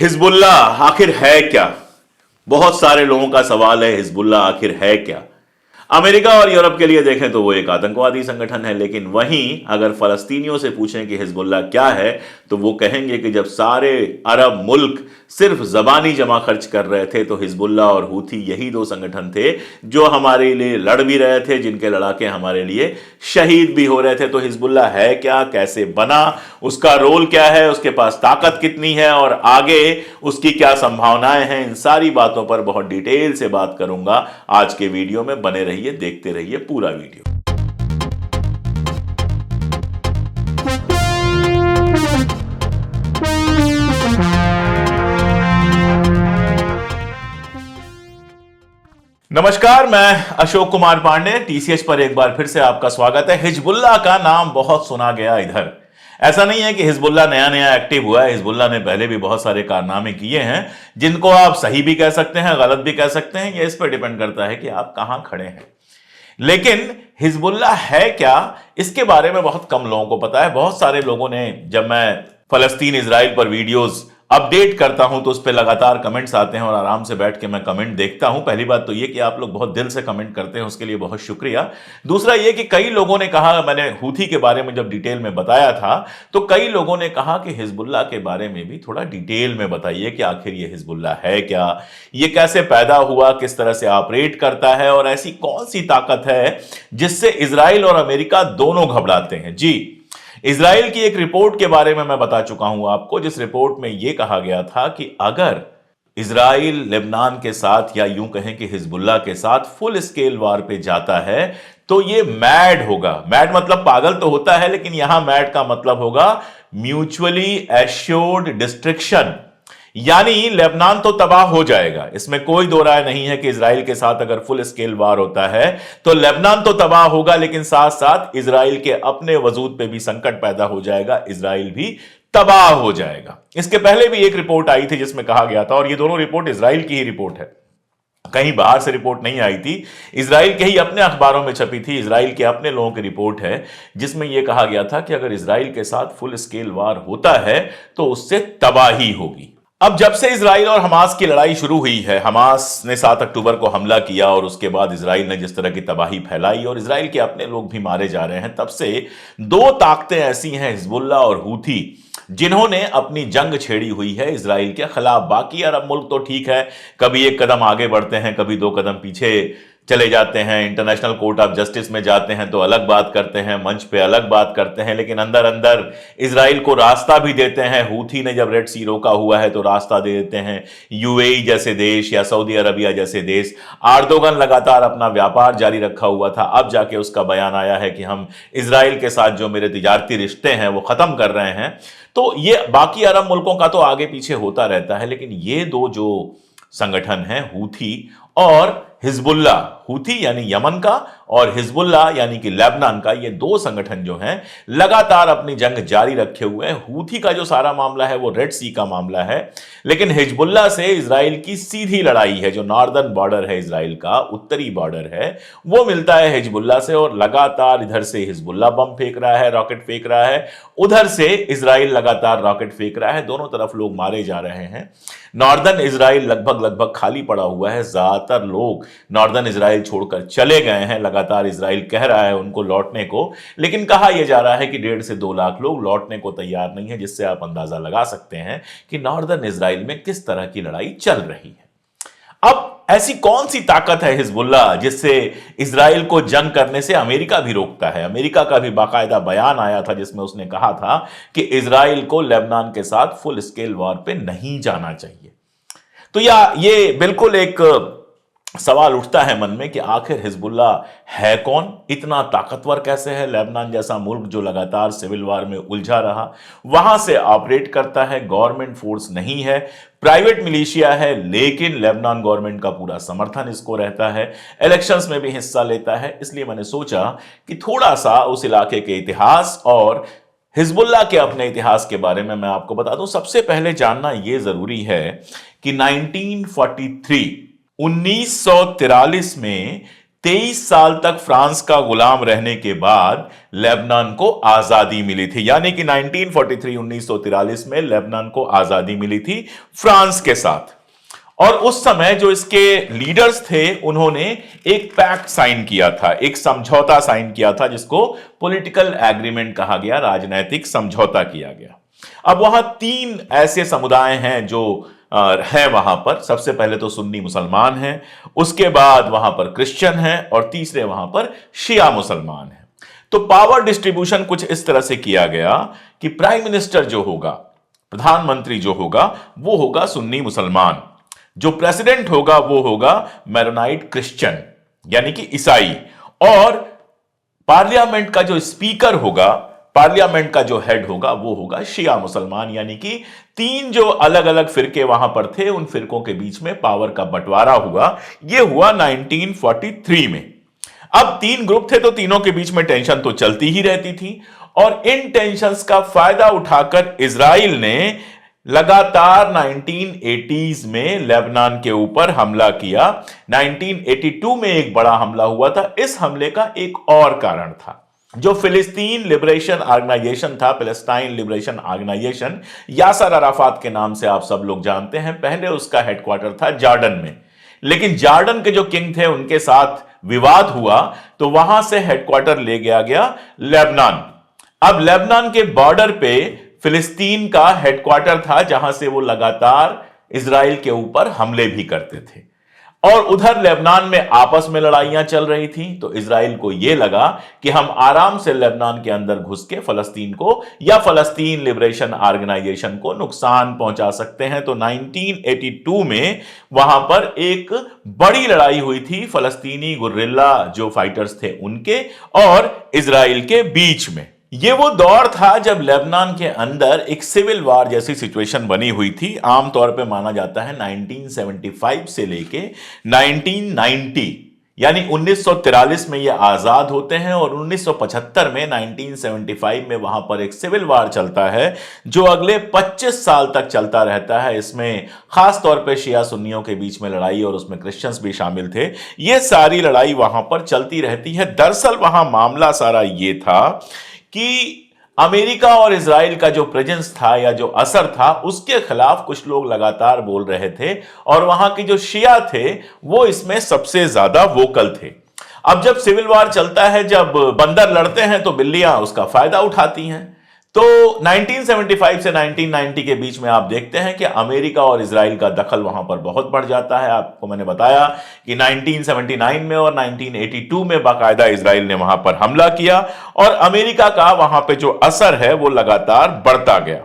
Hezbollah आखिर है क्या? बहुत सारे लोगों का सवाल है, हिजबुल्लाह आखिर है क्या? अमेरिका और यूरोप के लिए देखें तो वो एक आतंकवादी संगठन है, लेकिन वहीं अगर फलस्तीनियों से पूछें कि हिजबुल्लाह क्या है तो वो कहेंगे कि जब सारे अरब मुल्क सिर्फ जबानी जमा खर्च कर रहे थे तो हिजबुल्लाह और हूथी यही दो संगठन थे जो हमारे लिए लड़ भी रहे थे, जिनके लड़ाके हमारे लिए शहीद भी हो रहे थे। तो हिजबुल्लाह है क्या, कैसे बना, उसका रोल क्या है, उसके पास ताकत कितनी है और आगे उसकी क्या संभावनाएं हैं, इन सारी बातों पर बहुत डिटेल से बात करूंगा आज के वीडियो में। बने रहिए, देखते रहिए पूरा वीडियो। नमस्कार, मैं अशोक कुमार पांडे, टीसीएच पर एक बार फिर से आपका स्वागत है। हिजबुल्लाह का नाम बहुत सुना गया इधर। ऐसा नहीं है कि हिजबुल्लाह नया नया एक्टिव हुआ है, हिजबुल्लाह ने पहले भी बहुत सारे कारनामे किए हैं जिनको आप सही भी कह सकते हैं, गलत भी कह सकते हैं। यह इस पर डिपेंड करता है कि आप कहां खड़े हैं। लेकिन हिजबुल्लाह है क्या, इसके बारे में बहुत कम लोगों को पता है। बहुत सारे लोगों ने, जब मैं फलस्तीन इजराइल पर वीडियोस अपडेट करता हूं तो उस पर लगातार कमेंट्स आते हैं और आराम से बैठ के मैं कमेंट देखता हूं। पहली बात तो ये कि आप लोग बहुत दिल से कमेंट करते हैं, उसके लिए बहुत शुक्रिया। दूसरा ये कि कई लोगों ने कहा, मैंने हूथी के बारे में जब डिटेल में बताया था तो कई लोगों ने कहा कि हिजबुल्लाह के बारे में भी थोड़ा डिटेल में बताइए कि आखिर ये हिजबुल्लाह है क्या, ये कैसे पैदा हुआ, किस तरह से ऑपरेट करता है और ऐसी कौन सी ताकत है जिससे इजराइल और अमेरिका दोनों घबराते हैं। जी, इजराइल की एक रिपोर्ट के बारे में मैं बता चुका हूं आपको, जिस रिपोर्ट में यह कहा गया था कि अगर इजराइल लेबनान के साथ, या यूं कहें कि हिजबुल्लाह के साथ फुल स्केल वार पे जाता है तो यह मैड होगा। मैड मतलब पागल तो होता है, लेकिन यहां मैड का मतलब होगा म्यूचुअली एश्योर्ड डिस्ट्रक्शन, यानी लेबनान तो तबाह हो जाएगा। इसमें कोई दो राय नहीं है कि इजराइल के साथ अगर फुल स्केल वार होता है तो लेबनान तो तबाह होगा, लेकिन साथ साथ इजराइल के अपने वजूद पे भी संकट पैदा हो जाएगा, इजराइल भी तबाह हो जाएगा। इसके पहले भी एक रिपोर्ट आई थी जिसमें कहा गया था, और ये दोनों रिपोर्ट इजराइल की ही रिपोर्ट है, कहीं बाहर से रिपोर्ट नहीं आई थी, इजराइल के ही अपने अखबारों में छपी थी, इजराइल के अपने लोगों की रिपोर्ट है, जिसमें यह कहा गया था कि अगर इजराइल के साथ फुल स्केल वार होता है तो उससे तबाही होगी। अब जब से इजराइल और हमास की लड़ाई शुरू हुई है, हमास ने 7 अक्टूबर को हमला किया और उसके बाद इजराइल ने जिस तरह की तबाही फैलाई और इजराइल के अपने लोग भी मारे जा रहे हैं, तब से दो ताकतें ऐसी हैं, हिजबुल्लाह और हूथी, जिन्होंने अपनी जंग छेड़ी हुई है इजराइल के खिलाफ। बाकी अरब मुल्क तो ठीक है, कभी एक कदम आगे बढ़ते हैं, कभी दो कदम पीछे चले जाते हैं, इंटरनेशनल कोर्ट ऑफ जस्टिस में जाते हैं तो अलग बात करते हैं, मंच पे अलग बात करते हैं, लेकिन अंदर अंदर इजराइल को रास्ता भी देते हैं। हूथी ने जब रेड सी रोका हुआ है तो रास्ता दे देते हैं यूएई जैसे देश या सऊदी अरबिया जैसे देश। आर्दोगन लगातार अपना व्यापार जारी रखा हुआ था, अब जाके उसका बयान आया है कि हम इजराइल के साथ जो मेरे तिजारती रिश्ते हैं वो खत्म कर रहे हैं। तो ये बाकी अरब मुल्कों का तो आगे पीछे होता रहता है, लेकिन ये दो जो संगठन हैं, हूथी और हिजबुल्लाह, हूथी यानी यमन का और हिजबुल्लाह यानी कि लेबनान का, ये दो संगठन जो हैं लगातार अपनी जंग जारी रखे हुए हैं। हूथी का जो सारा मामला है वो रेड सी का मामला है, लेकिन हिजबुल्लाह से इजराइल की सीधी लड़ाई है। जो नॉर्दर्न बॉर्डर है इजराइल का, उत्तरी बॉर्डर है, वो मिलता है हिजबुल्लाह से, और लगातार इधर से हिजबुल्लाह बम फेंक रहा है, रॉकेट फेंक रहा है, उधर से इजराइल लगातार रॉकेट फेंक रहा है, दोनों तरफ लोग मारे जा रहे हैं। नॉर्दर्न इजराइल लगभग खाली पड़ा हुआ है, ज्यादातर लोग नॉर्दर्न इजराइल छोड़कर चले गए हैं। लगातार इजराइल कह रहा है उनको लौटने को, लेकिन कहा यह जा रहा है कि 1.5 से 2 लाख लोग लौटने को तैयार नहीं है, जिससे आप अंदाजा लगा सकते हैं कि नॉर्दर्न इजराइल में किस तरह की लड़ाई चल रही है। अब ऐसी कौन सी ताकत है हिजबुल्लाह जिससे इजराइल को जंग करने से अमेरिका भी रोकता है? अमेरिका का भी बाकायदा बयान आया था जिसमें उसने कहा था कि इजराइल को लेबनान के साथ फुल स्केल वॉर पे नहीं जाना चाहिए। तो ये बिल्कुल एक सवाल उठता है मन में कि आखिर हिजबुल्लाह है कौन, इतना ताकतवर कैसे है? लेबनान जैसा मुल्क जो लगातार सिविल वार में उलझा रहा, वहां से ऑपरेट करता है, गवर्नमेंट फोर्स नहीं है, प्राइवेट मिलिशिया है, लेकिन लेबनान गवर्नमेंट का पूरा समर्थन इसको रहता है, इलेक्शंस में भी हिस्सा लेता है। इसलिए मैंने सोचा कि थोड़ा सा उस इलाके के इतिहास और हिजबुल्लाह के अपने इतिहास के बारे में मैं आपको बता दूं। सबसे पहले जानना यह जरूरी है कि 1943 1943 में 23 साल तक फ्रांस का गुलाम रहने के बाद लेबनान को आजादी मिली थी, यानी कि 1943 में लेबनान को आजादी मिली थी फ्रांस के साथ। और उस समय जो इसके लीडर्स थे उन्होंने एक पैक्ट साइन किया था, एक समझौता साइन किया था, जिसको पॉलिटिकल एग्रीमेंट कहा गया, राजनैतिक समझौता किया गया। अब वहां 3 ऐसे समुदाय हैं जो है वहां पर। सबसे पहले तो सुन्नी मुसलमान हैं, उसके बाद वहां पर क्रिश्चियन हैं, और तीसरे वहां पर शिया मुसलमान हैं। तो पावर डिस्ट्रीब्यूशन कुछ इस तरह से किया गया कि प्राइम मिनिस्टर जो होगा, प्रधानमंत्री जो होगा, वो होगा सुन्नी मुसलमान, जो प्रेसिडेंट होगा वो होगा मैरोनाइट क्रिश्चियन यानी कि ईसाई, और पार्लियामेंट का जो स्पीकर होगा, पार्लियामेंट का जो हेड होगा, वो होगा शिया मुसलमान। यानी कि 3 जो अलग अलग फिरके वहां पर थे, उन फिरकों के बीच में पावर का बंटवारा हुआ। यह हुआ 1943 में। अब 3 ग्रुप थे तो तीनों के बीच में टेंशन तो चलती ही रहती थी, और इन टेंशंस का फायदा उठाकर इजराइल ने लगातार 1980s में लेबनान के ऊपर हमला किया। 1982 में एक बड़ा हमला हुआ था। इस हमले का एक और कारण था, जो फिलिस्तीन लिबरेशन ऑर्गेनाइजेशन था, Palestine liberation organisation, Yasser Arafat के नाम से आप सब लोग जानते हैं। पहले उसका हेडक्वार्टर था जॉर्डन में, लेकिन जॉर्डन के जो किंग थे उनके साथ विवाद हुआ, तो वहां से हेडक्वार्टर ले गया लेबनान। अब लेबनान के बॉर्डर पे फिलिस्तीन का हेडक्वार्टर था, जहां से वो लगातार इजराइल के ऊपर हमले भी करते थे। और उधर लेबनान में आपस में लड़ाइयां चल रही थी, तो इजराइल को यह लगा कि हम आराम से लेबनान के अंदर घुस के फलस्तीन को या फलस्तीन लिबरेशन ऑर्गेनाइजेशन को नुकसान पहुंचा सकते हैं। तो 1982 में वहां पर एक बड़ी लड़ाई हुई थी फलस्तीनी गुर्रिल्ला जो फाइटर्स थे उनके और इजराइल के बीच में। ये वो दौर था जब लेबनान के अंदर एक सिविल वार जैसी सिचुएशन बनी हुई थी। आमतौर पे माना जाता है 1975 से लेके 1990 यानी 1943 में ये आजाद होते हैं, और 1975 में 1975 में वहां पर एक सिविल वार चलता है जो अगले 25 साल तक चलता रहता है। इसमें खास तौर पे शिया सुन्नियों के बीच में लड़ाई, और उसमें क्रिश्चियंस भी शामिल थे। ये सारी लड़ाई वहां पर चलती रहती है। दरअसल वहां मामला सारा ये था कि अमेरिका और इजराइल का जो प्रेजेंस था या जो असर था, उसके खिलाफ कुछ लोग लगातार बोल रहे थे, और वहां के जो शिया थे वो इसमें सबसे ज्यादा वोकल थे। अब जब सिविल वार चलता है, जब बंदर लड़ते हैं तो बिल्लियां उसका फायदा उठाती हैं। तो 1975 से 1990 के बीच में आप देखते हैं कि अमेरिका और इजराइल का दखल वहां पर बहुत बढ़ जाता है। आपको मैंने बताया कि 1979 में और 1982 में बाकायदा इजराइल ने वहां पर हमला किया, और अमेरिका का वहां पे जो असर है वो लगातार बढ़ता गया।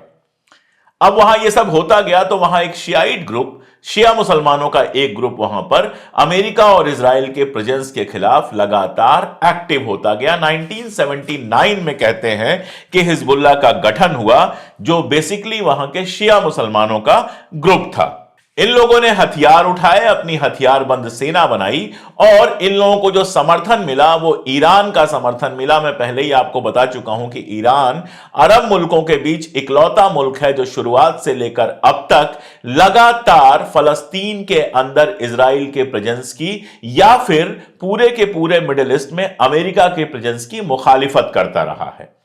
अब वहां ये सब होता गया, तो वहां एक शियाइट ग्रुप, शिया मुसलमानों का एक ग्रुप वहां पर अमेरिका और इजराइल के प्रेजेंस के खिलाफ लगातार एक्टिव होता गया। 1979 में कहते हैं कि हिजबुल्लाह का गठन हुआ, जो बेसिकली वहां के शिया मुसलमानों का ग्रुप था। इन लोगों ने हथियार उठाए, अपनी हथियारबंद सेना बनाई, और इन लोगों को जो समर्थन मिला वो ईरान का समर्थन मिला। मैं पहले ही आपको बता चुका हूं कि ईरान अरब मुल्कों के बीच इकलौता मुल्क है जो शुरुआत से लेकर अब तक लगातार फलस्तीन के अंदर इजराइल के प्रेजेंस की या फिर पूरे के पूरे मिडिल ईस्ट में अमेरिका के प्रेजेंस की मुखालिफत करता रहा है।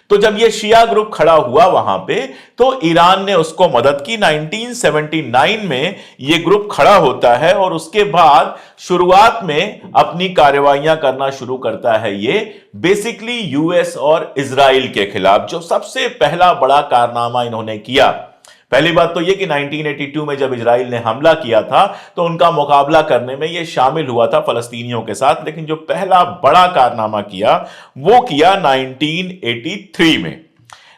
तो जब यह शिया ग्रुप खड़ा हुआ वहां पे, तो ईरान ने उसको मदद की। 1979 में यह ग्रुप खड़ा होता है, और उसके बाद शुरुआत में अपनी कार्रवाइयां करना शुरू करता है ये बेसिकली यूएस और इजराइल के खिलाफ। जो सबसे पहला बड़ा कारनामा इन्होंने किया, पहली बात तो यह कि 1982 में जब इजराइल ने हमला किया था तो उनका मुकाबला करने में यह शामिल हुआ था फलस्तीनियों के साथ, लेकिन जो पहला बड़ा कारनामा किया वो किया 1983 में।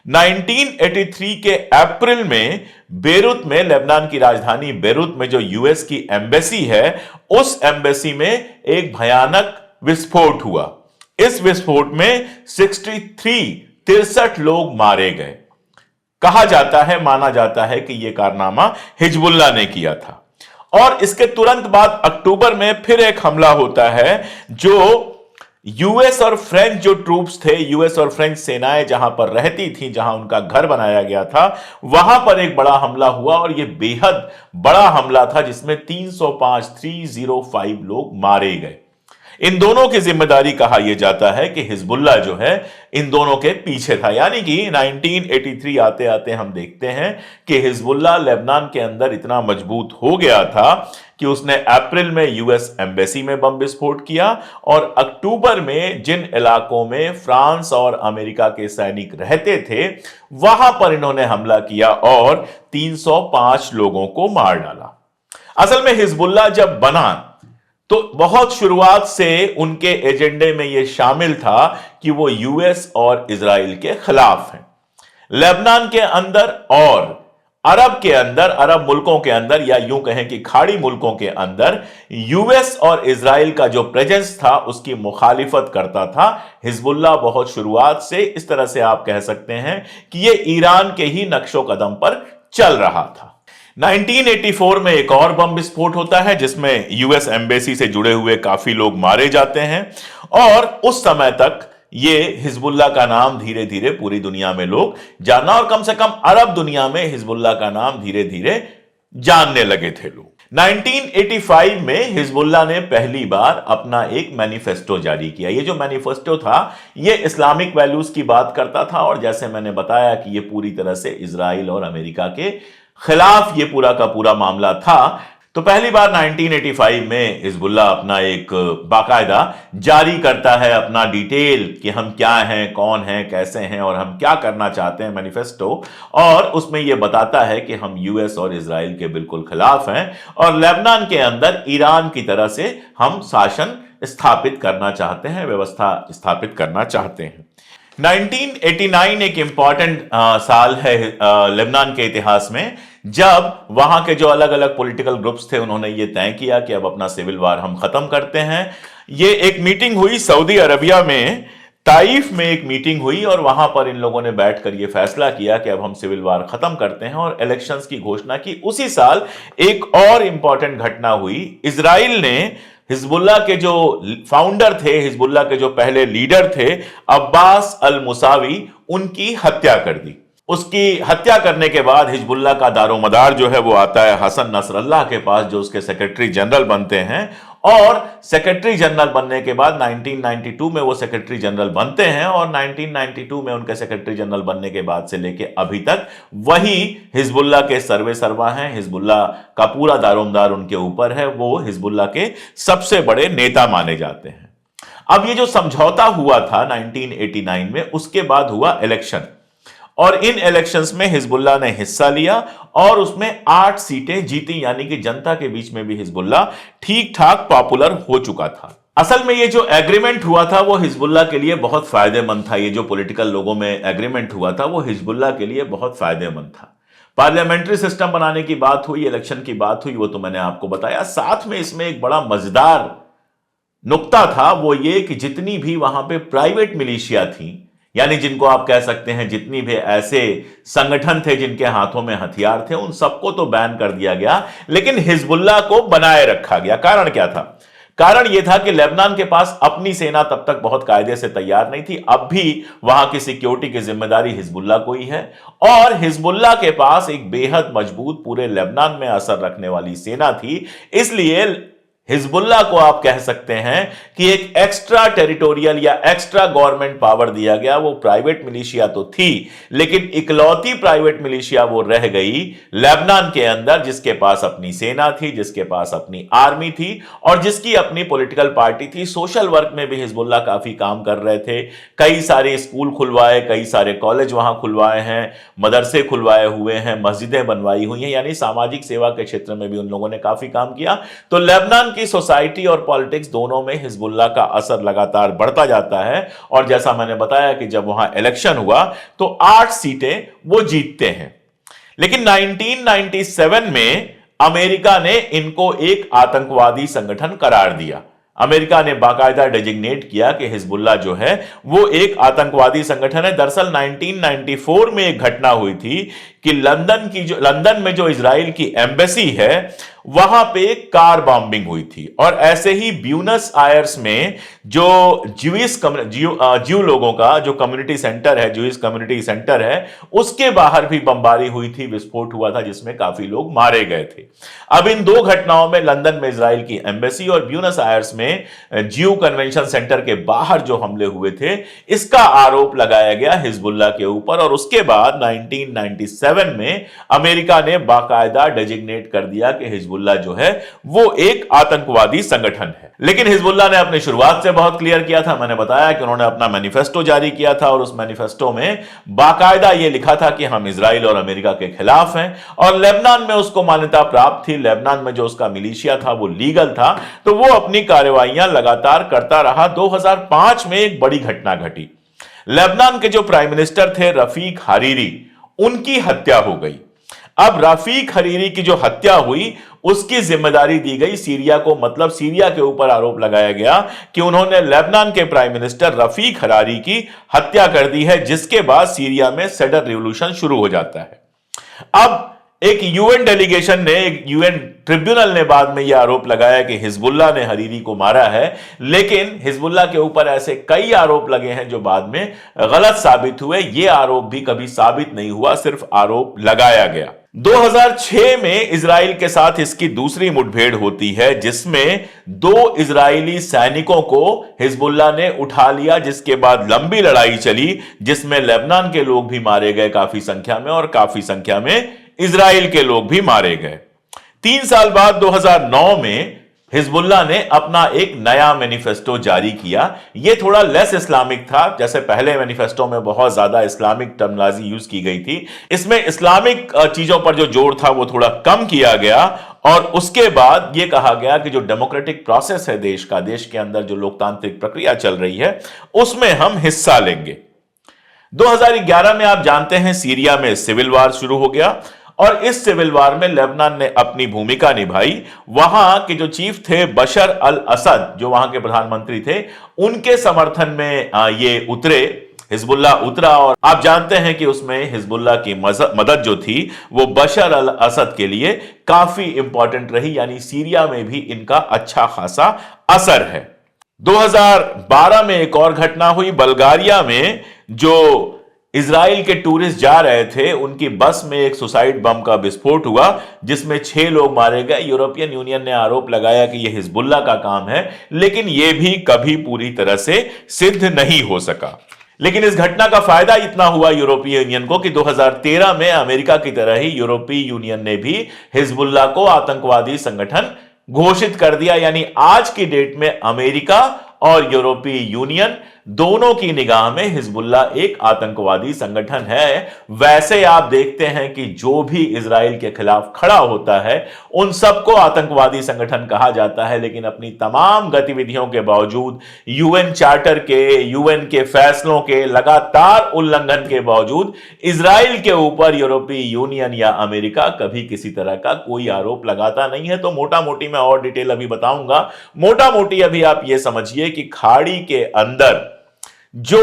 1983 के अप्रैल में बेरूत में, लेबनान की राजधानी बेरूत में जो यूएस की एम्बेसी है, उस एम्बेसी में एक भयानक विस्फोट हुआ। इस विस्फोट में 63 लोग मारे गए। कहा जाता है, माना जाता है कि यह कारनामा हिजबुल्लाह ने किया था। और इसके तुरंत बाद अक्टूबर में फिर एक हमला होता है, जो यूएस और फ्रेंच जो ट्रूप्स थे, यूएस और फ्रेंच सेनाएं जहां पर रहती थी, जहां उनका घर बनाया गया था, वहां पर एक बड़ा हमला हुआ, और यह बेहद बड़ा हमला था जिसमें 305 लोग मारे गए। इन दोनों की जिम्मेदारी कहा यह जाता है कि हिजबुल्लाह जो है इन दोनों के पीछे था। यानी कि 1983 आते आते हम देखते हैं कि हिजबुल्लाह लेबनान के अंदर इतना मजबूत हो गया था कि उसने अप्रैल में यूएस एम्बेसी में बम विस्फोट किया और अक्टूबर में जिन इलाकों में फ्रांस और अमेरिका के सैनिक रहते थे वहां पर इन्होंने हमला किया और 305 लोगों को मार डाला। असल में हिजबुल्लाह जब बना तो बहुत शुरुआत से उनके एजेंडे में यह शामिल था कि वो यूएस और इजराइल के खिलाफ हैं। लेबनान के अंदर और अरब के अंदर, अरब मुल्कों के अंदर या यूं कहें कि खाड़ी मुल्कों के अंदर यूएस और इजराइल का जो प्रेजेंस था उसकी मुखालिफत करता था हिजबुल्लाह। बहुत शुरुआत से इस तरह से आप कह सकते हैं कि यह ईरान के ही नक्शो कदम पर चल रहा था। 1984 में एक और बम विस्फोट होता है जिसमें यूएस एम्बेसी से जुड़े हुए काफी लोग मारे जाते हैं और उस समय तक ये हिजबुल्लाह का नाम धीरे धीरे पूरी दुनिया में लोग जानना और कम से कम अरब दुनिया में हिजबुल्लाह का नाम धीरे धीरे जानने लगे थे लोग। 1985 में हिजबुल्लाह ने पहली बार अपना एक मैनिफेस्टो जारी किया। ये जो मैनिफेस्टो था ये इस्लामिक वैल्यूज की बात करता था और जैसे मैंने बताया कि ये पूरी तरह से इजराइल और अमेरिका के खिलाफ ये पूरा का पूरा मामला था। तो पहली बार 1985 में हिजबुल्लाह अपना एक बाकायदा जारी करता है अपना डिटेल कि हम क्या हैं, कौन हैं, कैसे हैं और हम क्या करना चाहते हैं मैनिफेस्टो। और उसमें यह बताता है कि हम यूएस और इजराइल के बिल्कुल खिलाफ हैं और लेबनान के अंदर ईरान की तरह से हम शासन स्थापित करना चाहते हैं, व्यवस्था स्थापित करना चाहते हैं। 1989 एक इंपॉर्टेंट साल है लेबनान के इतिहास में, जब वहां के जो अलग अलग पॉलिटिकल ग्रुप्स थे उन्होंने ये तय किया कि अब अपना सिविल वार हम खत्म करते हैं। ये एक मीटिंग हुई सऊदी अरबिया में, ताइफ में एक मीटिंग हुई और वहां पर इन लोगों ने बैठकर ये फैसला किया कि अब हम सिविल वार खत्म करते हैं और इलेक्शंस की घोषणा की। उसी साल एक और इंपॉर्टेंट घटना हुई, इजराइल ने हिजबुल्लाह के जो फाउंडर थे, हिजबुल्लाह के जो पहले लीडर थे अब्बास अल मुसावी, उनकी हत्या कर दी। उसकी हत्या करने के बाद हिजबुल्लाह का दारोमदार जो है वो आता है हसन नसरल्लाह के पास, जो उसके सेक्रेटरी जनरल बनते हैं। और सेक्रेटरी जनरल बनने के बाद 1992 में वो सेक्रेटरी जनरल बनते हैं और 1992 में उनके सेक्रेटरी जनरल बनने के बाद से लेके अभी तक वही हिजबुल्लाह के सर्वे सर्वा हैं। हिजबुल्लाह का पूरा दारोमदार उनके ऊपर है, वो हिजबुल्लाह के सबसे बड़े नेता माने जाते हैं। अब ये जो समझौता हुआ था 1989 में, उसके बाद हुआ इलेक्शन और इन इलेक्शंस में हिजबुल्लाह ने हिस्सा लिया और उसमें 8 सीटें जीती, यानी कि जनता के बीच में भी हिजबुल्लाह ठीक ठाक पॉपुलर हो चुका था। असल में ये जो एग्रीमेंट हुआ था वो हिजबुल्लाह के लिए बहुत फायदेमंद था। ये जो पॉलिटिकल लोगों में एग्रीमेंट हुआ था वो हिजबुल्लाह के लिए बहुत फायदेमंद था। पार्लियामेंट्री सिस्टम बनाने की बात हुई, इलेक्शन की बात हुई, वो तो मैंने आपको बताया। साथ में इसमें एक बड़ा मजेदार नुक्ता था, वो ये कि जितनी भी वहां पे प्राइवेट मिलिशिया थी, यानी जिनको आप कह सकते हैं जितनी भी ऐसे संगठन थे जिनके हाथों में हथियार थे, उन सबको तो बैन कर दिया गया, लेकिन हिजबुल्लाह को बनाए रखा गया। कारण क्या था? कारण यह था कि लेबनान के पास अपनी सेना तब तक बहुत कायदे से तैयार नहीं थी। अब भी वहां की सिक्योरिटी की जिम्मेदारी हिजबुल्लाह को ही है और हिजबुल्लाह के पास एक बेहद मजबूत पूरे लेबनान में असर रखने वाली सेना थी। इसलिए हिजबुल्लाह को आप कह सकते हैं कि एक एक्स्ट्रा टेरिटोरियल या एक्स्ट्रा गवर्नमेंट पावर दिया गया। वो प्राइवेट मिलिशिया तो थी, लेकिन इकलौती प्राइवेट मिलिशिया वो रह गई लेबनान के अंदर जिसके पास अपनी सेना थी, जिसके पास अपनी आर्मी थी और जिसकी अपनी पॉलिटिकल पार्टी थी। सोशल वर्क में भी हिजबुल्लाह काफी काम कर रहे थे। कई सारे स्कूल खुलवाए, कई सारे कॉलेज वहां खुलवाए हैं, मदरसे खुलवाए हुए हैं, मस्जिदें बनवाई हुई हैं, यानी सामाजिक सेवा के क्षेत्र में भी उन लोगों ने काफी काम किया। तो लेबनान की सोसाइटी और पॉलिटिक्स दोनों में हिजबुल्लाह का असर लगातार बढ़ता जाता है और जैसा मैंने बताया कि जब वहां इलेक्शन हुआ तो 8 सीटें वो जीतते हैं। लेकिन 1997 में अमेरिका ने इनको एक आतंकवादी संगठन करार दिया। अमेरिका ने बाकायदा डेजिग्नेट किया कि हिजबुल्लाह जो है वो एक आतंकवादी संगठन है। दरअसल 1994 में एक घटना हुई थी कि लंदन में जो इजराइल की एम्बेसी है वहां पे कार बॉम्बिंग हुई थी, और ऐसे ही ब्यूनस आयर्स में जो ज्यू लोगों का जो कम्युनिटी सेंटर है, ज्यूइश कम्युनिटी सेंटर है, उसके बाहर भी बमबारी हुई थी, विस्फोट हुआ था जिसमें काफी लोग मारे गए थे। अब इन दो घटनाओं में लंदन में इजराइल की एम्बेसी और ब्यूनस आयर्स में ज्यू कन्वेंशन सेंटर के बाहर जो हमले हुए थे, इसका आरोप लगाया गया हिजबुल्लाह के ऊपर। और उसके बाद 1997 में अमेरिका ने बाकायदा डेजिग्नेट कर दिया कि हिजबुल्लाह जो है वो एक आतंकवादी संगठन है। लेकिन हिजबुल्लाह ने अपनी शुरुआत से बहुत क्लियर किया था। मैंने बताया कि उन्होंने अपना मैनिफेस्टो जारी किया था, और उस मैनिफेस्टो में बाकायदा यह लिखा था कि हम इजराइल और अमेरिका के खिलाफ हैं, और लेबनान में उसको मान्यता प्राप्त थी। लेबनान में जो उसका मिलिशिया था वो लीगल था, तो वो अपनी कार्रवाइयां लगातार करता रहा। 2005 में एक बड़ी घटना घटी। लेबनान के जो प्राइम मिनिस्टर थे रफीक हरीरी, उनकी हत्या हो गई। अब रफीक हरीरी की जो हत्या हुई उसकी जिम्मेदारी दी गई सीरिया को, मतलब सीरिया के ऊपर आरोप लगाया गया कि उन्होंने लेबनान के प्राइम मिनिस्टर रफीक हरारी की हत्या कर दी है, जिसके बाद सीरिया में सडन रिवॉल्यूशन शुरू हो जाता है। अब एक यूएन डेलीगेशन ने, एक यूएन ट्रिब्यूनल ने बाद में यह आरोप लगाया कि हिजबुल्लाह ने हरीरी को मारा है, लेकिन हिजबुल्लाह के ऊपर ऐसे कई आरोप लगे हैं जो बाद में गलत साबित हुए। यह आरोप भी कभी साबित नहीं हुआ, सिर्फ आरोप लगाया गया। 2006 में इजराइल के साथ इसकी दूसरी मुठभेड़ होती है, जिसमें 2 इजरायली सैनिकों को हिजबुल्लाह ने उठा लिया, जिसके बाद लंबी लड़ाई चली, जिसमें लेबनान के लोग भी मारे गए काफी संख्या में, और काफी संख्या में इजराइल के लोग भी मारे गए। 3 साल बाद 2009 में हिजबुल्लाह ने अपना एक नया मैनिफेस्टो जारी किया। यह थोड़ा लेस इस्लामिक था, जैसे पहले मैनिफेस्टो में बहुत ज्यादा इस्लामिक टर्मिनोलॉजी यूज की गई थी। इसमें इस्लामिक चीजों पर जो जोर था वो थोड़ा कम किया गया, और उसके बाद यह कहा गया कि जो डेमोक्रेटिक प्रोसेस है देश का, देश के अंदर जो लोकतांत्रिक प्रक्रिया चल रही है, उसमें हम हिस्सा लेंगे। 2011 में आप जानते हैं सीरिया में सिविल वार शुरू हो गया, और इस सिविल वार में लेबनान ने अपनी भूमिका निभाई। वहां के जो चीफ थे बशर अल असद, जो वहां के प्रधानमंत्री थे, उनके समर्थन में ये उतरे, हिजबुल्लाह उतरा। और आप जानते हैं कि उसमें हिजबुल्लाह की मदद जो थी वो बशर अल असद के लिए काफी इंपॉर्टेंट रही, यानी सीरिया में भी इनका अच्छा खासा असर है। 2012 में एक और घटना हुई। बल्गारिया में जो इजराइल के टूरिस्ट जा रहे थे, उनकी बस में एक सुसाइड बम का विस्फोट हुआ, जिसमें 6 लोग मारे गए। यूरोपियन यूनियन ने आरोप लगाया कि यह हिजबुल्लाह का काम है, लेकिन यह भी कभी पूरी तरह से सिद्ध नहीं हो सका। लेकिन इस घटना का फायदा इतना हुआ यूरोपीय यूनियन को कि 2013 में अमेरिका की तरह ही यूरोपीय यूनियन ने भी हिजबुल्लाह को आतंकवादी संगठन घोषित कर दिया। यानी आज की डेट में अमेरिका और यूरोपीय यूनियन दोनों की निगाह में हिजबुल्लाह एक आतंकवादी संगठन है। वैसे आप देखते हैं कि जो भी इजराइल के खिलाफ खड़ा होता है उन सबको आतंकवादी संगठन कहा जाता है, लेकिन अपनी तमाम गतिविधियों के बावजूद, यूएन चार्टर के, यूएन के फैसलों के लगातार उल्लंघन के बावजूद इजराइल के ऊपर यूरोपीय यूनियन या अमेरिका कभी किसी तरह का कोई आरोप लगाता नहीं है। तो मोटा मोटी मैं और डिटेल अभी बताऊंगा। मोटा मोटी अभी आप यह समझिए कि खाड़ी के अंदर जो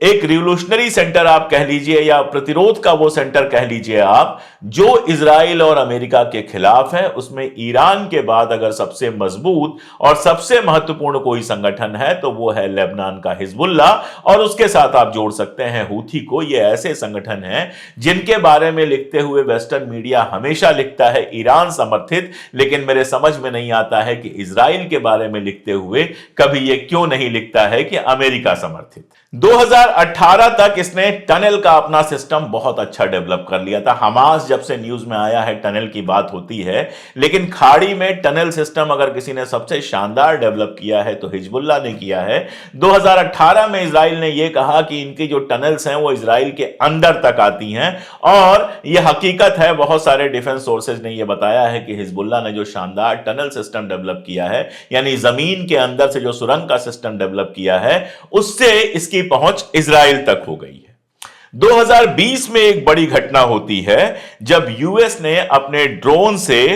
एक रिवोल्यूशनरी सेंटर आप कह लीजिए, या प्रतिरोध का वो सेंटर कह लीजिए आप, जो इजराइल और अमेरिका के खिलाफ है, उसमें ईरान के बाद अगर सबसे मजबूत और सबसे महत्वपूर्ण कोई संगठन है तो वो है लेबनान का हिजबुल्लाह, और उसके साथ आप जोड़ सकते हैं हूथी को। ये ऐसे संगठन हैं जिनके बारे में लिखते हुए वेस्टर्न मीडिया हमेशा लिखता है ईरान समर्थित, लेकिन मेरे समझ में नहीं आता है कि इजराइल के बारे में लिखते हुए कभी ये क्यों नहीं लिखता है कि अमेरिका समर्थित। 2018 तक इसने टनल का अपना सिस्टम बहुत अच्छा डेवलप कर लिया था। हमास जब से न्यूज में आया है टनल की बात होती है, लेकिन खाड़ी में टनल सिस्टम अगर किसी ने सबसे शानदार डेवलप किया है तो हिजबुल्लाह ने किया है। 2018 में इजराइल ने यह कहा कि इनकी जो टनल्स हैं वो इजराइल के अंदर तक आती हैं, और यह हकीकत है। बहुत सारे डिफेंस सोर्सेज ने यह बताया है कि हिजबुल्लाह ने जो शानदार टनल सिस्टम डेवलप किया है, यानी जमीन के अंदर से जो सुरंग का सिस्टम डेवलप किया है, उससे इसकी पहुंच इजराइल तक हो गई है। 2020 में एक बड़ी घटना होती है जब यूएस ने अपने ड्रोन से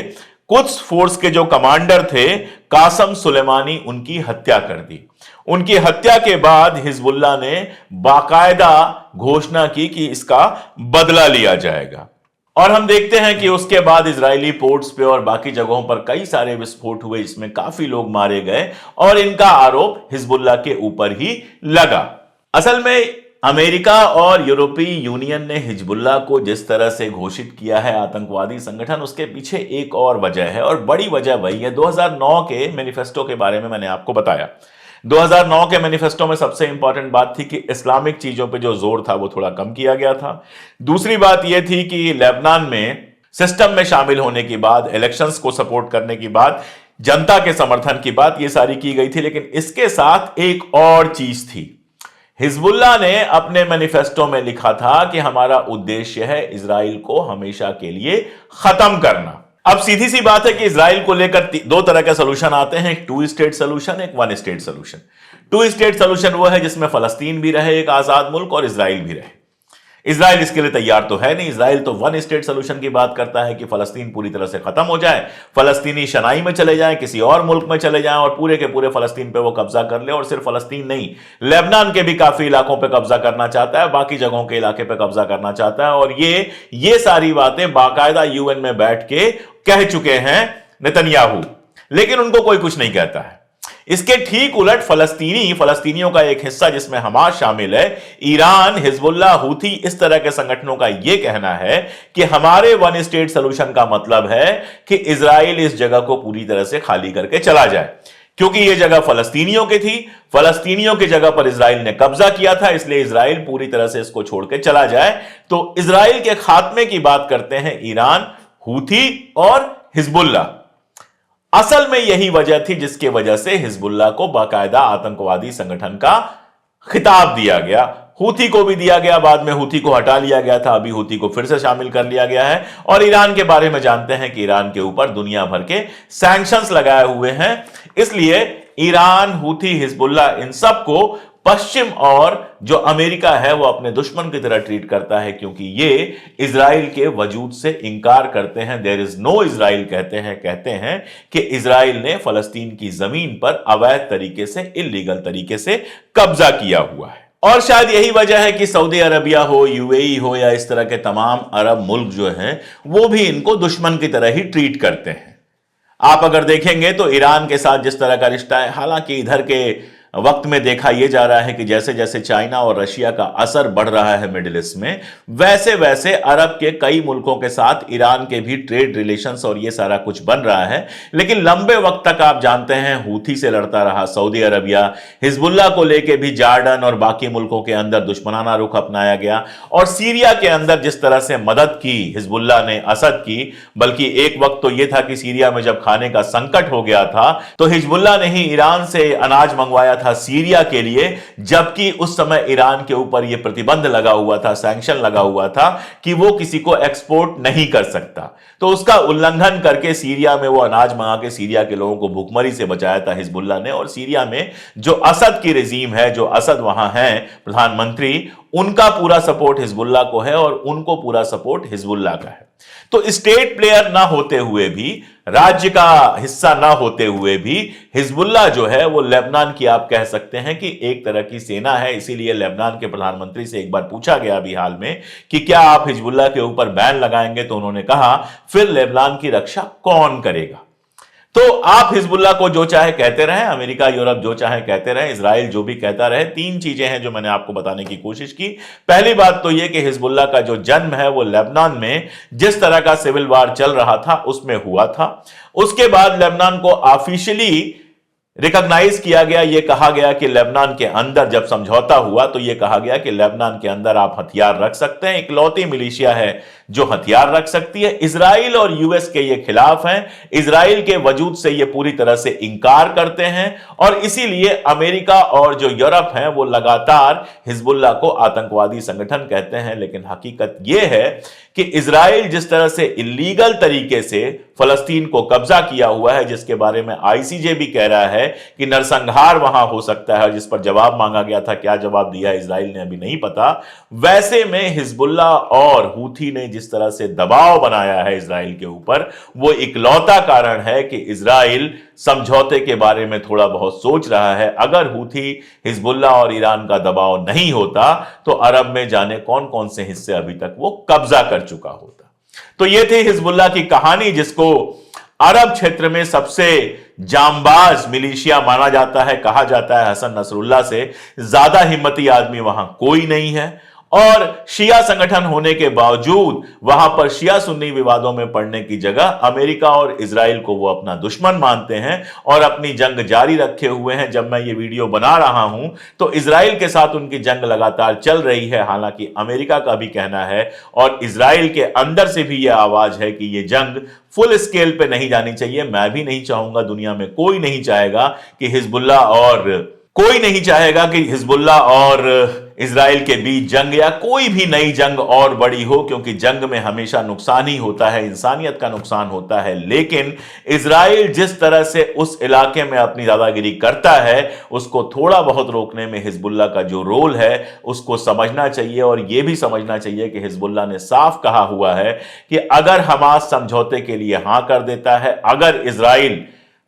कुछ फोर्स के जो कमांडर थे कासम सुलेमानी, उनकी हत्या कर दी। उनकी हत्या के बाद हिजबुल्लाह ने बाकायदा घोषणा की कि इसका बदला लिया जाएगा। और हम देखते हैं कि उसके बाद इजरायली पोर्ट्स पे और बाकी जगहों पर कई सारे विस्फोट हुए जिसमें काफी लोग मारे गए और इनका आरोप हिजबुल्लाह के ऊपर ही लगा। असल में अमेरिका और यूरोपीय यूनियन ने हिजबुल्लाह को जिस तरह से घोषित किया है आतंकवादी संगठन, उसके पीछे एक और वजह है और बड़ी वजह वही है। 2009 के मैनिफेस्टो के बारे में मैंने आपको बताया। 2009 के मैनिफेस्टो में सबसे इंपॉर्टेंट बात थी कि इस्लामिक चीजों पे जो जोर था वो थोड़ा कम किया गया था। दूसरी बात यह थी कि लेबनान में सिस्टम में शामिल होने की बात, इलेक्शंस को सपोर्ट करने की बात, जनता के समर्थन की बात, ये सारी की गई थी। लेकिन इसके साथ एक और चीज थी। हिजबुल्लाह ने अपने मैनिफेस्टो में लिखा था कि हमारा उद्देश्य है इजराइल को हमेशा के लिए खत्म करना। अब सीधी सी बात है कि इजराइल को लेकर दो तरह के सोल्यूशन आते हैं, एक 2 स्टेट सोल्यूशन, एक 1 स्टेट सोल्यूशन। 2 स्टेट सोल्यूशन वो है जिसमें फलस्तीन भी रहे एक आजाद मुल्क और इजराइल भी रहे। इजराइल इसके लिए तैयार तो है नहीं। इजराइल तो 1 स्टेट सोल्यूशन की बात करता है कि फलस्तीन पूरी तरह से खत्म हो जाए, फलस्तीनी शनाई में चले जाएं, किसी और मुल्क में चले जाएं और पूरे के पूरे फलस्तीन पे वो कब्जा कर ले। और सिर्फ फलस्तीन नहीं, लेबनान के भी काफी इलाकों पे कब्जा करना चाहता है, बाकी जगहों के इलाके पे कब्जा करना चाहता है। और ये सारी बातें बाकायदा यूएन में बैठ के कह चुके हैं नेतन्याहू, लेकिन उनको कोई कुछ नहीं कहता है। इसके ठीक उलट फलस्तीनियों का एक हिस्सा जिसमें हमास शामिल है, ईरान, हिजबुल्लाह, हूथी, इस तरह के संगठनों का यह कहना है कि हमारे 1 स्टेट सोल्यूशन का मतलब है कि इजराइल इस जगह को पूरी तरह से खाली करके चला जाए, क्योंकि यह जगह फलस्तीनियों की थी। फलस्तीनियों की जगह पर इजराइल ने कब्जा किया था, इसलिए इजराइल पूरी तरह से इसको छोड़ के चला जाए। तो इजराइल के खात्मे की बात करते हैं ईरान, हूथी और हिजबुल्लाह। असल में यही वजह थी जिसकी वजह से हिजबुल्लाह को बाकायदा आतंकवादी संगठन का खिताब दिया गया। हूथी को भी दिया गया, बाद में हूथी को हटा लिया गया था, अभी हूथी को फिर से शामिल कर लिया गया है। और ईरान के बारे में जानते हैं कि ईरान के ऊपर दुनिया भर के सैंक्शंस लगाए हुए हैं। इसलिए ईरान, हूथी, हिजबुल्लाह, इन सबको पश्चिम और जो अमेरिका है वो अपने दुश्मन की तरह ट्रीट करता है, क्योंकि ये इजराइल के वजूद से इंकार करते हैं। देयर इज नो इजराइल कहते हैं कि इजराइल ने फलस्तीन की जमीन पर अवैध तरीके से, इल्लीगल तरीके से कब्जा किया हुआ है। और शायद यही वजह है कि सऊदी अरबिया हो, यूएई हो या इस तरह के तमाम अरब मुल्क जो हैं वो भी इनको दुश्मन की तरह ही ट्रीट करते हैं। आप अगर देखेंगे तो ईरान के साथ जिस तरह का रिश्ता है, हालांकि इधर के वक्त में देखा यह जा रहा है कि जैसे जैसे चाइना और रशिया का असर बढ़ रहा है मिडिल ईस्ट में, वैसे वैसे अरब के कई मुल्कों के साथ ईरान के भी ट्रेड रिलेशंस और यह सारा कुछ बन रहा है। लेकिन लंबे वक्त तक आप जानते हैं हूथी से लड़ता रहा सऊदी अरबिया, हिजबुल्लाह को लेकर भी जॉर्डन और बाकी मुल्कों के अंदर दुश्मनाना रुख अपनाया गया। और सीरिया के अंदर जिस तरह से मदद की हिजबुल्लाह ने असद की, बल्कि एक वक्त तो यह था कि सीरिया में जब खाने का संकट हो गया था तो हिजबुल्लाह ने ही ईरान से अनाज मंगवाया था सीरिया के लिए, जबकि उस समय ईरान के ऊपर यह प्रतिबंध लगा हुआ था, सैंक्शन लगा हुआ था कि वो किसी को एक्सपोर्ट नहीं कर सकता। तो उसका उल्लंघन करके सीरिया में वो अनाज मंगा के सीरिया के लोगों को भूखमरी से बचाया था हिजबुल्लाह ने। और सीरिया में जो असद की रेजीम है, जो असद वहां है प्रधानमंत्री, उनका पूरा सपोर्ट हिजबुल्लाह को है और उनको पूरा सपोर्ट हिजबुल्लाह का है। तो स्टेट प्लेयर ना होते हुए भी, राज्य का हिस्सा ना होते हुए भी, हिजबुल्लाह जो है वो लेबनान की आप कह सकते हैं कि एक तरह की सेना है। इसीलिए लेबनान के प्रधानमंत्री से एक बार पूछा गया अभी हाल में कि क्या आप हिजबुल्लाह के ऊपर बैन लगाएंगे, तो उन्होंने कहा फिर लेबनान की रक्षा कौन करेगा। तो आप हिजबुल्लाह को जो चाहे कहते रहें, अमेरिका यूरोप जो चाहे कहते रहें, इजराइल जो भी कहता रहे, 3 चीजें हैं जो मैंने आपको बताने की कोशिश की। पहली बात तो यह कि हिजबुल्लाह का जो जन्म है वो लेबनान में जिस तरह का सिविल वार चल रहा था उसमें हुआ था। उसके बाद लेबनान को ऑफिशियली रिकॉग्नाइज किया गया, यह कहा गया कि लेबनान के अंदर जब समझौता हुआ तो यह कहा गया कि लेबनान के अंदर आप हथियार रख सकते हैं, इकलौती मिलिशिया है जो हथियार रख सकती है। इजराइल और यूएस के ये खिलाफ हैं, इजराइल के वजूद से ये पूरी तरह से इंकार करते हैं और इसीलिए अमेरिका और जो यूरोप हैं वो लगातार हिजबुल्लाह को आतंकवादी संगठन कहते हैं। लेकिन हकीकत यह है कि इजराइल जिस तरह से इलीगल तरीके से फलस्तीन को कब्जा किया हुआ है, जिसके बारे में आईसीजे भी कह रहा है कि नरसंहार वहां हो सकता है, जिस पर जवाब मांगा गया था, क्या जवाब दिया इजराइल ने अभी नहीं पता। वैसे में हिजबुल्लाह और हूथी ने जिस तरह से दबाव बनाया है इजराइल के ऊपर, वो इकलौता कारण है कि इजराइल समझौते के बारे में थोड़ा बहुत सोच रहा है। अगर हूथी, हिजबुल्लाह और ईरान का दबाव नहीं होता तो अरब में जाने कौन कौन से हिस्से अभी तक वो कब्जा कर चुका होता। तो ये थी हिजबुल्लाह की कहानी, जिसको अरब क्षेत्र में सबसे जांबाज मिलिशिया माना जाता है। कहा जाता है हसन नसरुल्लाह से ज्यादा हिम्मती आदमी वहां कोई नहीं है, और शिया संगठन होने के बावजूद वहां पर शिया सुन्नी विवादों में पड़ने की जगह अमेरिका और इजराइल को वो अपना दुश्मन मानते हैं और अपनी जंग जारी रखे हुए हैं। जब मैं ये वीडियो बना रहा हूं तो इजराइल के साथ उनकी जंग लगातार चल रही है। हालांकि अमेरिका का भी कहना है और इजराइल के अंदर से भी यह आवाज है कि यह जंग फुल स्केल पे नहीं जानी चाहिए। मैं भी नहीं चाहूंगा, दुनिया में कोई नहीं चाहेगा कि हिजबुल्लाह और इजराइल के बीच जंग या कोई भी नई जंग और बड़ी हो, क्योंकि जंग में हमेशा नुकसान ही होता है, इंसानियत का नुकसान होता है। लेकिन इजराइल जिस तरह से उस इलाके में अपनी दादागिरी करता है, उसको थोड़ा बहुत रोकने में हिजबुल्लाह का जो रोल है उसको समझना चाहिए। और यह भी समझना चाहिए कि हिजबुल्लाह ने साफ कहा हुआ है कि अगर हमास समझौते के लिए हां कर देता है, अगर इजराइल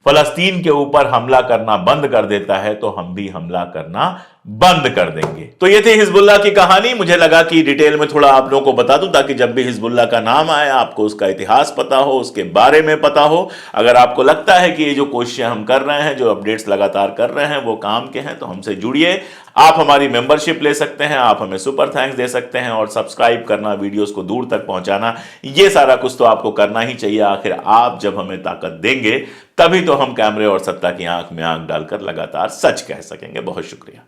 फलस्तीन के ऊपर हमला करना बंद कर देता है, तो हम भी हमला करना बंद कर देंगे। तो ये थी हिजबुल्लाह की कहानी। मुझे लगा कि डिटेल में थोड़ा आप लोगों को बता दूं, ताकि जब भी हिजबुल्लाह का नाम आए आपको उसका इतिहास पता हो, उसके बारे में पता हो। अगर आपको लगता है कि ये जो कोशिशें हम कर रहे हैं, जो अपडेट्स लगातार कर रहे हैं, वो काम के हैं, तो हमसे जुड़िए। आप हमारी मेंबरशिप ले सकते हैं, आप हमें सुपर थैंक्स दे सकते हैं, और सब्सक्राइब करना, वीडियोस को दूर तक पहुंचाना, ये सारा कुछ तो आपको करना ही चाहिए। आखिर आप जब हमें ताकत देंगे तभी तो हम कैमरे और सत्ता की आंख में आंख डालकर लगातार सच कह सकेंगे। बहुत शुक्रिया।